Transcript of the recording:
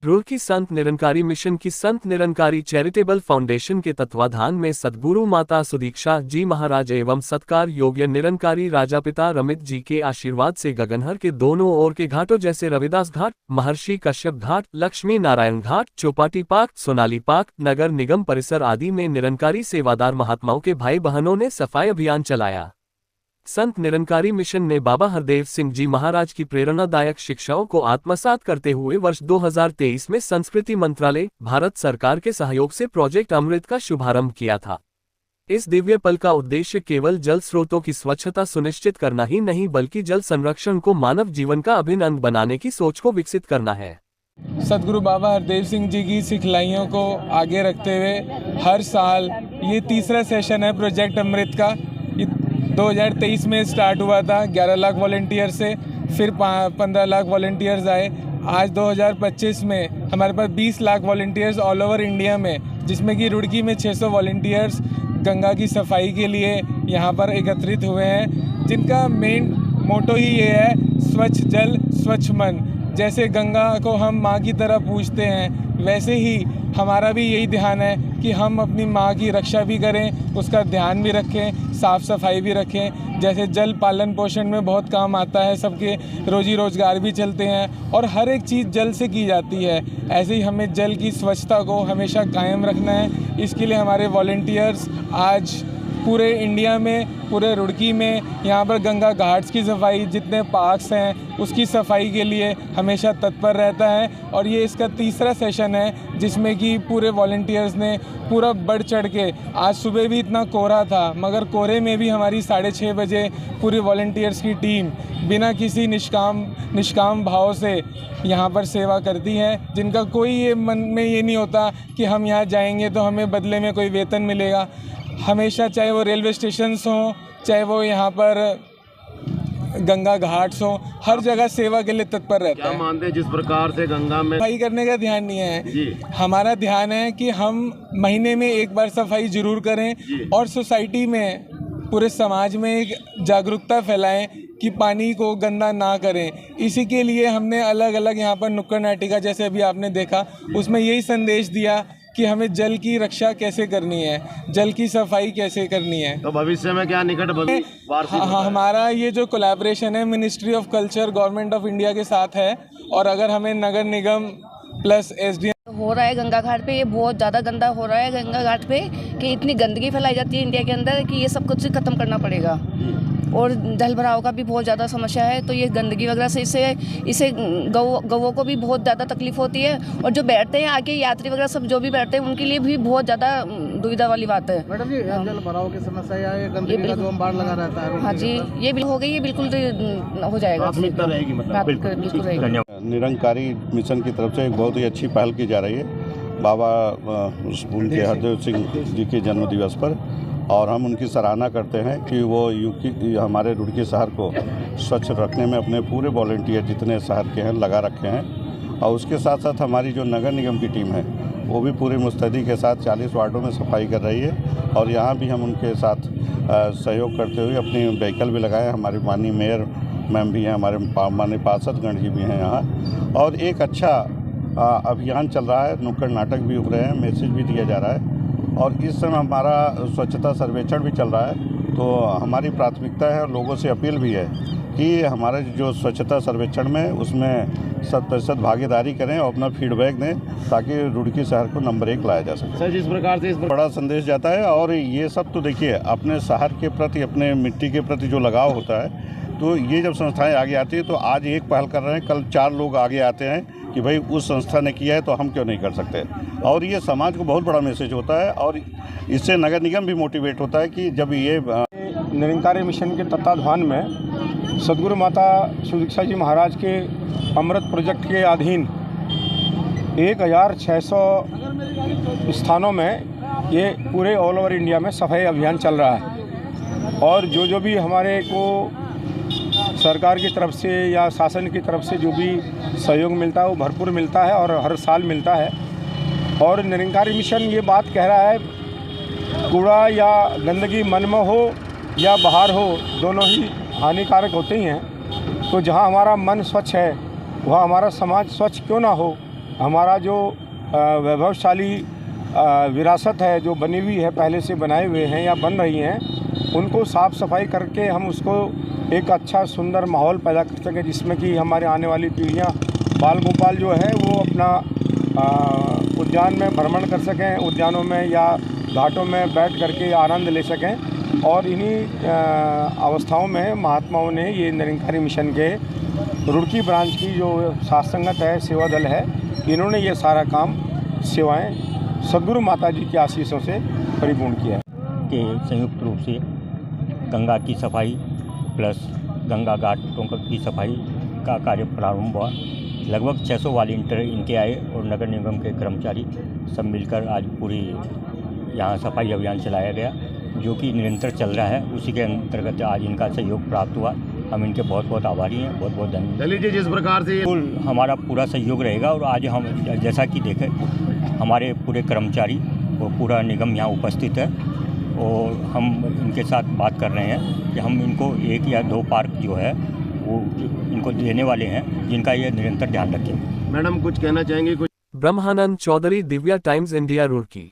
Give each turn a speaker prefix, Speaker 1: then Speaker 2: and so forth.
Speaker 1: Roorkee Sant Nirankari mission की Sant Nirankari charitable foundation के तत्वाधान में सद्गुरु माता सुदीक्षा जी महाराज एवं सत्कार योग्य निरंकारी राजापिता रमित जी के आशीर्वाद से गगनहर के दोनों ओर के घाटों जैसे रविदास घाट, महर्षि कश्यप घाट, लक्ष्मी नारायण घाट, चौपाटी पार्क, सोनाली पार्क, नगर निगम परिसर आदि में निरंकारी सेवादार महात्माओं के भाई बहनों ने सफाई अभियान चलाया। संत निरंकारी मिशन ने बाबा हरदेव सिंह जी महाराज की प्रेरणादायक शिक्षाओं को आत्मसात करते हुए वर्ष 2023 में संस्कृति मंत्रालय, भारत सरकार के सहयोग से प्रोजेक्ट अमृत का शुभारंभ किया था। इस दिव्य पल का उद्देश्य केवल जल स्रोतों की स्वच्छता सुनिश्चित करना ही नहीं बल्कि जल संरक्षण को मानव जीवन का अभिन्न अंग बनाने की सोच को विकसित करना है।
Speaker 2: सद्गुरु बाबा हरदेव सिंह जी की सिखलाइयों को आगे रखते हुए हर साल ये तीसरा सेशन है प्रोजेक्ट अमृत का। 2023 में स्टार्ट हुआ था 11 लाख वॉलंटियर से, फिर 15 लाख वॉलंटियर्स आए। आज 2025 में हमारे पास 20 lakh volunteers all over India में, जिसमें कि रुड़की में 600 वॉलंटियर्स गंगा की सफाई के लिए यहाँ पर एकत्रित हुए हैं, जिनका मेन मोटो ही ये है स्वच्छ जल स्वच्छ मन। जैसे गंगा को हम माँ की तरह पूजते हैं, वैसे ही हमारा भी यही ध्यान है कि हम अपनी माँ की रक्षा भी करें, उसका ध्यान भी रखें, साफ़ सफाई भी रखें। जैसे जल पालन पोषण में बहुत काम आता है, सबके रोजी रोजगार भी चलते हैं और हर एक चीज़ जल से की जाती है। ऐसे ही हमें जल की स्वच्छता को हमेशा कायम रखना है। इसके लिए हमारे वॉलंटियर्स आज पूरे इंडिया में, पूरे रुड़की में यहाँ पर गंगा घाट्स की सफाई, जितने पार्क्स हैं उसकी सफाई के लिए हमेशा तत्पर रहता है। और ये इसका तीसरा सेशन है जिसमें कि पूरे वॉलंटियर्स ने पूरा बढ़ चढ़ के, आज सुबह भी इतना कोहरा था मगर कोहरे में भी हमारी 6:30 बजे पूरी वॉलंटियर्स की टीम बिना किसी निष्काम भाव से यहाँ पर सेवा करती है, जिनका कोई ये मन में ये नहीं होता कि हम यहाँ जाएंगे तो हमें बदले में कोई वेतन मिलेगा। हमेशा, चाहे वो रेलवे स्टेशंस हों, चाहे वो यहाँ पर गंगा घाट्स हों, हर जगह सेवा के लिए तत्पर रहता है।
Speaker 3: क्या मानते हैं जिस प्रकार से गंगा में
Speaker 2: सफाई करने का ध्यान नहीं है, हमारा ध्यान है कि हम महीने में एक बार सफाई जरूर करें और सोसाइटी में, पूरे समाज में एक जागरूकता फैलाएं कि पानी को गंदा ना करें। इसी के लिए हमने अलग अलग यहाँ पर नुक्कड़ नाटिका, जैसे अभी आपने देखा, उसमें यही संदेश दिया कि हमें जल की रक्षा कैसे करनी है, जल की सफाई कैसे करनी है।
Speaker 3: तो भविष्य में क्या निकट
Speaker 2: हमारा ये जो कोलैबोरेशन है ministry of culture government of India के साथ है, और अगर हमें नगर निगम प्लस SDM
Speaker 4: हो रहा है गंगा घाट पे, ये बहुत ज़्यादा गंदा हो रहा है गंगा घाट पे कि इतनी गंदगी फैलाई जाती है इंडिया के अंदर कि ये सब कुछ खत्म करना पड़ेगा। और जल भराव का भी बहुत ज़्यादा समस्या है, तो ये गंदगी वगैरह से इसे गौओं को भी बहुत ज़्यादा तकलीफ होती है, और जो बैठते हैं आके यात्री वगैरह सब जो भी बैठते हैं उनके लिए भी बहुत ज़्यादा दुविधा वाली बात है।
Speaker 3: मैडम जी, जल भराव की समस्या है, गंदगी का जो बाढ़ लगा रहता है।
Speaker 4: हाँ जी, ये हो गई, ये बिल्कुल हो जाएगा,
Speaker 3: प्राथमिकता रहेगी, मतलब
Speaker 4: बिल्कुल रहेगी।
Speaker 5: निरंकारी मिशन की तरफ से एक बहुत ही अच्छी पहल की जा रही है बाबा उनके हरदेव सिंह जी के जन्म दिवस पर, और हम उनकी सराहना करते हैं कि वो हमारे रुड़की शहर को स्वच्छ रखने में अपने पूरे वॉलंटियर जितने शहर के हैं लगा रखे हैं। और उसके साथ साथ हमारी जो नगर निगम की टीम है वो भी पूरी मुस्तैदी के साथ 40 वार्डों में सफाई कर रही है, और यहाँ भी हम उनके साथ सहयोग करते हुए अपनी व्हीकल भी लगाए। हमारी माननीय मेयर मैम भी हैं, हमारे माननीय पार्षदगण जी भी हैं यहाँ, और एक अच्छा अभियान चल रहा है, नुक्कड़ नाटक भी उभ रहे हैं, मैसेज भी दिया जा रहा है, और इस समय हमारा स्वच्छता सर्वेक्षण भी चल रहा है। तो हमारी प्राथमिकता है और लोगों से अपील भी है कि हमारा जो स्वच्छता सर्वेक्षण में उसमें 100% भागीदारी करें और अपना फीडबैक दें, ताकि रुड़की शहर को नंबर 1 लाया जा सके।
Speaker 3: सर, जिस प्रकार से इस
Speaker 5: बड़ा संदेश जाता है, और ये सब तो देखिए अपने शहर के प्रति, अपने मिट्टी के प्रति जो लगाव होता है, तो ये जब संस्थाएं आगे आती है तो आज एक पहल कर रहे हैं, कल 4 लोग आगे आते हैं कि भाई उस संस्था ने किया है तो हम क्यों नहीं कर सकते। और ये समाज को बहुत बड़ा मैसेज होता है, और इससे नगर निगम भी मोटिवेट होता है कि जब ये
Speaker 6: निरंकारी मिशन के तत्वाधान में सद्गुरु माता सुदीक्षा जी महाराज के अमृत प्रोजेक्ट के अधीन 1600 स्थानों में ये पूरे ऑल ओवर इंडिया में सफाई अभियान चल रहा है। और जो भी हमारे को सरकार की तरफ से या शासन की तरफ से जो भी सहयोग मिलता है वो भरपूर मिलता है, और हर साल मिलता है। और निरंकारी मिशन ये बात कह रहा है, कूड़ा या गंदगी मन में हो या बाहर हो, दोनों ही हानिकारक होते ही हैं। तो जहाँ हमारा मन स्वच्छ है वहाँ हमारा समाज स्वच्छ क्यों ना हो। हमारा जो वैभवशाली विरासत है जो बनी हुई है, पहले से बनाए हुए हैं या बन रही हैं, उनको साफ़ सफाई करके हम उसको एक अच्छा सुंदर माहौल पैदा कर सकें, जिसमें कि हमारे आने वाली पीढ़ियाँ बाल गोपाल जो है वो अपना उद्यान में भ्रमण कर सकें, उद्यानों में या घाटों में बैठ करके आनंद ले सकें। और इन्हीं अवस्थाओं में महात्माओं ने ये निरंकारी मिशन के रुड़की ब्रांच की जो साथ संगत है, सेवा दल है, इन्होंने ये सारा काम सेवाएं सद्गुरु माता जी के आशीषों से परिपूर्ण किया है।
Speaker 7: के संयुक्त रूप से गंगा की सफाई प्लस गंगा घाटों की सफाई का कार्य प्रारंभ हुआ। लगभग 600 वॉलंटियर इनके आए और नगर निगम के कर्मचारी सब मिलकर आज पूरी यहाँ सफाई अभियान चलाया गया, जो कि निरंतर चल रहा है। उसी के अंतर्गत आज इनका सहयोग प्राप्त हुआ। हम इनके बहुत बहुत आभारी हैं, बहुत बहुत धन्यवाद।
Speaker 3: चलिए जी, जिस प्रकार से
Speaker 7: हमारा पूरा सहयोग रहेगा और आज हम जैसा कि देखें हमारे पूरे कर्मचारी और पूरा निगम यहाँ उपस्थित है और हम इनके साथ बात कर रहे हैं कि हम इनको 1 या 2 पार्क जो है वो इनको देने वाले हैं, जिनका ये निरंतर ध्यान रखें।
Speaker 3: मैडम कुछ कहना चाहेंगे?
Speaker 1: ब्रह्मानंद चौधरी, दिव्या टाइम्स इंडिया, रुड़की।